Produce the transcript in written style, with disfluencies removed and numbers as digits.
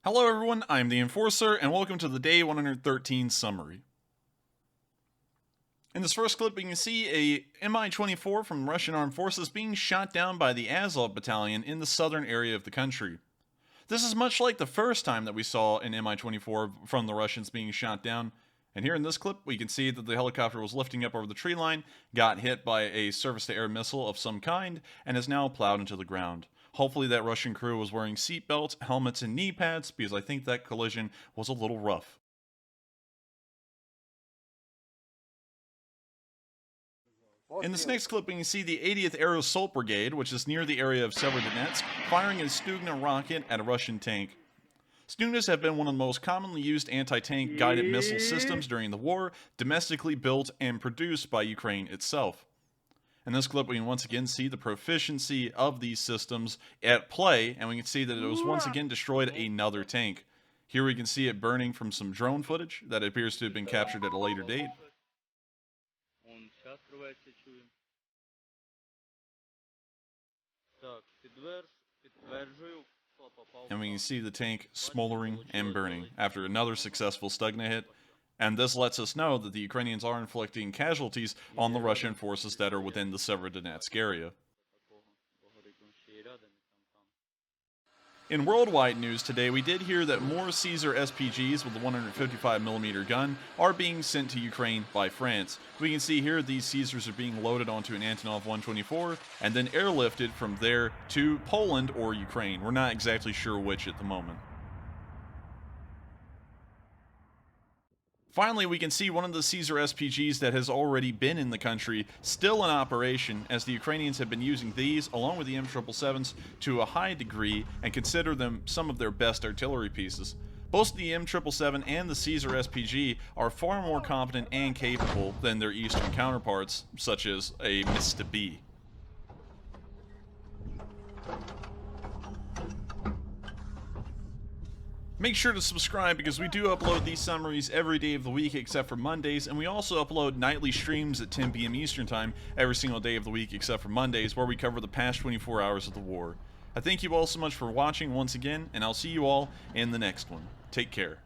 Hello everyone, I'm the Enforcer, and welcome to the Day 113 summary. In this first clip, you can see a Mi-24 from Russian Armed Forces being shot down by the Azov Battalion in the southern area of the country. This is much like the first time that we saw an Mi-24 from the Russians being shot down, and here in this clip, we can see that the helicopter was lifting up over the tree line, got hit by a surface-to-air missile of some kind, and is now plowed into the ground. Hopefully that Russian crew was wearing seatbelts, helmets, and knee pads, because I think that collision was a little rough. In this next clip, we can see the 80th Air Assault Brigade, which is near the area of Severodonetsk, firing a Stugna rocket at a Russian tank. Stugnas have been one of the most commonly used anti-tank guided missile systems during the war, domestically built and produced by Ukraine itself. In this clip, we can once again see the proficiency of these systems at play, and we can see that it was once again destroyed another tank. Here we can see it burning from some drone footage that appears to have been captured at a later date. And we can see the tank smoldering and burning after another successful Stugna hit. And this lets us know that the Ukrainians are inflicting casualties on the Russian forces that are within the Severodonetsk area. In worldwide news today, we did hear that more Caesar SPGs with a 155mm gun are being sent to Ukraine by France. We can see here these Caesars are being loaded onto an Antonov 124 and then airlifted from there to Poland or Ukraine. We're not exactly sure which at the moment. Finally, we can see one of the Caesar SPGs that has already been in the country still in operation, as the Ukrainians have been using these along with the M777s to a high degree and consider them some of their best artillery pieces. Both the M777 and the Caesar SPG are far more competent and capable than their eastern counterparts, such as a Mr. B. Make sure to subscribe because we do upload these summaries every day of the week except for Mondays, and we also upload nightly streams at 10 p.m. Eastern Time every single day of the week except for Mondays, where we cover the past 24 hours of the war. I thank you all so much for watching once again, and I'll see you all in the next one. Take care.